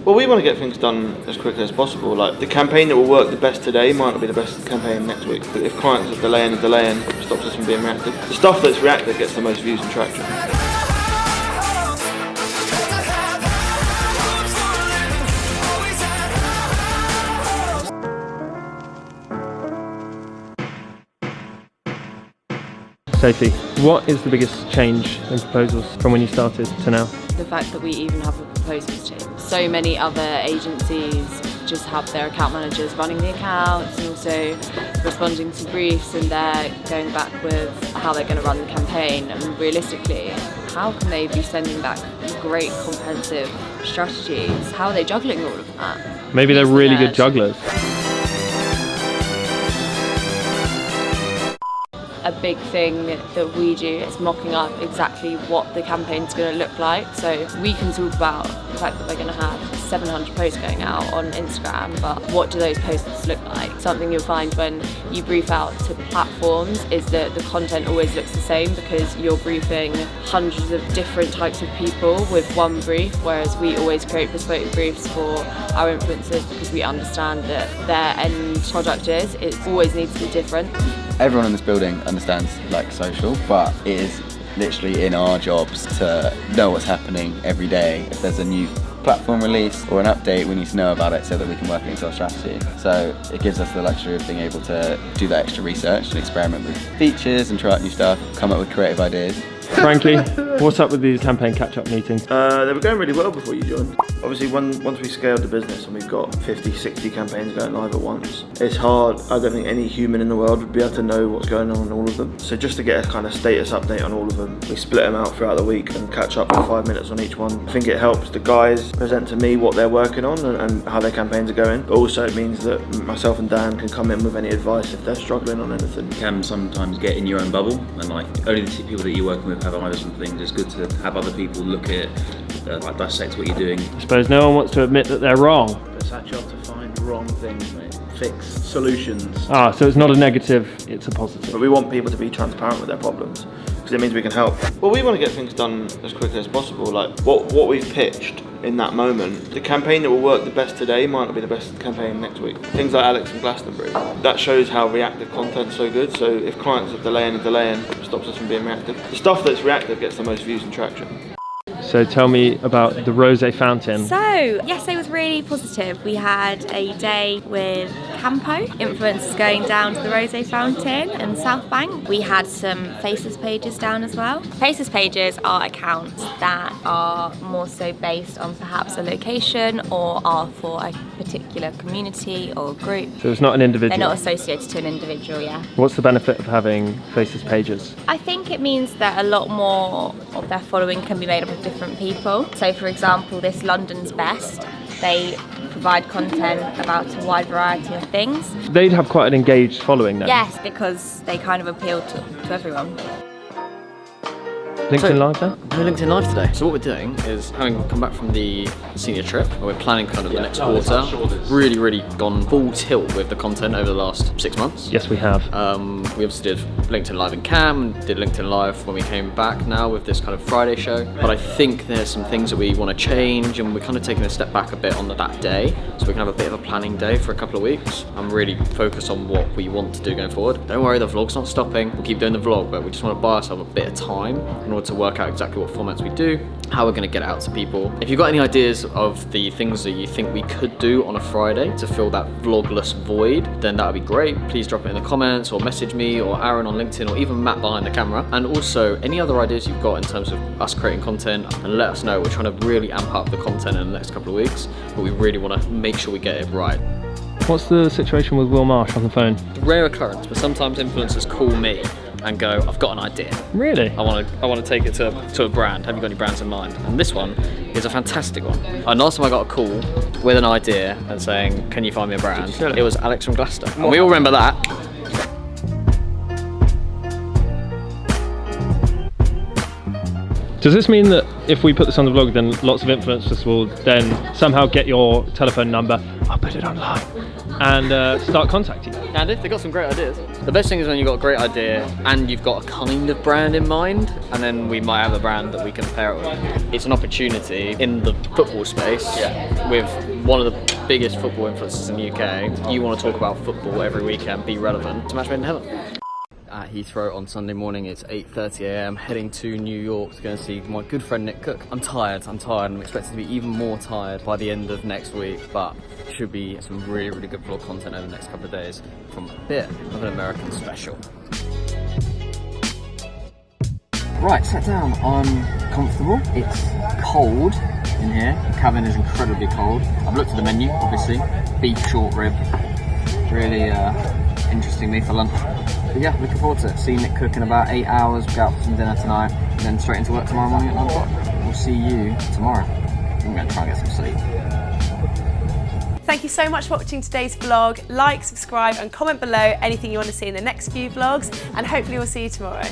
Well, we want to get things done as quickly as possible. Like, the campaign that will work the best today might not be the best campaign next week. But if clients are delaying, it stops us from being reactive. The stuff that's reactive gets the most views and traction. Sophie, what is the biggest change in proposals from when you started to now? The fact that we even have a proposals team. So many other agencies just have their account managers running the accounts and also responding to briefs, and they're going back with how they're going to run the campaign. And realistically, how can they be sending back great comprehensive strategies? How are they juggling all of that? Maybe they're really good jugglers. A big thing that we do is mocking up exactly what the campaign's going to look like. So we can talk about the fact that we're going to have 700 posts going out on Instagram, but what do those posts look like? Something you'll find when you brief out to platforms is that the content always looks the same because you're briefing hundreds of different types of people with one brief, whereas we always create bespoke briefs for our influencers because we understand that their end product it always needs to be different. Everyone in this building understands social, but it is literally in our jobs to know what's happening every day. If there's a new platform release or an update, we need to know about it so that we can work it into our strategy. So it gives us the luxury of being able to do that extra research and experiment with features and try out new stuff, come up with creative ideas. Frankie, what's up with these campaign catch-up meetings? They were going really well before you joined. Obviously, once we scaled the business and we've got 50, 60 campaigns going live at once, it's hard. I don't think any human in the world would be able to know what's going on in all of them. So just to get a kind of status update on all of them, we split them out throughout the week and catch up for 5 minutes on each one. I think it helps the guys present to me what they're working on and how their campaigns are going. But also it means that myself and Dan can come in with any advice if they're struggling on anything. You can sometimes get in your own bubble, and only the people that you're working with have ideas and things. It's good to have other people look at it, dissect what you're doing. I suppose no one wants to admit that they're wrong. It's our job to find wrong things, mate. Fix solutions. So it's not a negative, it's a positive. But we want people to be transparent with their problems because it means we can help. Well, we want to get things done as quickly as possible. Like what we've pitched in that moment, the campaign that will work the best today might not be the best campaign next week. Things like Alex and Glastonbury, that shows how reactive content's so good. So if clients are delaying, it stops us from being reactive. The stuff that's reactive gets the most views and traction. So tell me about the rosé fountain. So, yesterday was really positive. We had a day with Campo, influencers going down to the rosé fountain in South Bank. We had some Faces pages down as well. Faces pages are accounts that are more so based on perhaps a location or are for a particular community or group. So it's not an individual? They're not associated to an individual, yeah. What's the benefit of having Faces pages? I think it means that a lot more of their following can be made up of different people. So for example, this London's Best, they provide content about a wide variety of things. They'd have quite an engaged following then? Yes, because they kind of appeal to everyone. LinkedIn Live then? We're LinkedIn Live today. So what we're doing is, having come back from the senior trip, where we're planning kind of the next quarter, really gone full tilt with the content over the last 6 months. Yes, we have. We obviously did LinkedIn Live in Cam, did LinkedIn Live when we came back now with this kind of Friday show. But I think there's some things that we want to change, and we're kind of taking a step back a bit on that day, so we can have a bit of a planning day for a couple of weeks. I'm really focused on what we want to do going forward. Don't worry, the vlog's not stopping. We'll keep doing the vlog, but we just want to buy ourselves a bit of time in order to work out exactly what formats we do, how we're going to get it out to people. If you've got any ideas of the things that you think we could do on a Friday to fill that vlogless void, then that would be great. Please drop it in the comments or message me or Aaron on LinkedIn or even Matt behind the camera. And also any other ideas you've got in terms of us creating content, and let us know. We're trying to really amp up the content in the next couple of weeks, but we really want to make sure we get it right. What's the situation with Will Marsh on the phone? Rare occurrence, but sometimes influencers call me and go, I've got an idea. Really? I want to take it to a brand. Have you got any brands in mind? And this one is a fantastic one. And last time I got a call with an idea and saying, can you find me a brand? It was Alex from Gloucester. And we all remember that. Does this mean that if we put this on the vlog, then lots of influencers will then somehow get your telephone number I'll put it online, and start contacting you. And they've got some great ideas. The best thing is when you've got a great idea and you've got a kind of brand in mind, and then we might have a brand that we can pair it with. It's an opportunity in the football space with one of the biggest football influencers in the UK. You want to talk about football every weekend, be relevant. It's a match made in heaven. At Heathrow on Sunday morning, it's 8:30 a.m. heading to New York to go and see my good friend Nick Cook. I'm tired, I'm expected to be even more tired by the end of next week, but should be some really, really good vlog content over the next couple of days from a bit of an American special. Right, sat down, I'm comfortable. It's cold in here, the cabin is incredibly cold. I've looked at the menu, obviously, beef short rib, really interesting me for lunch. But yeah, looking forward to it. See Nick Cook in about 8 hours, go out for some dinner tonight, and then straight into work tomorrow morning at 9 o'clock. We'll see you tomorrow. I'm going to try and get some sleep. Thank you so much for watching today's vlog. Like, subscribe and comment below anything you want to see in the next few vlogs, and hopefully we'll see you tomorrow.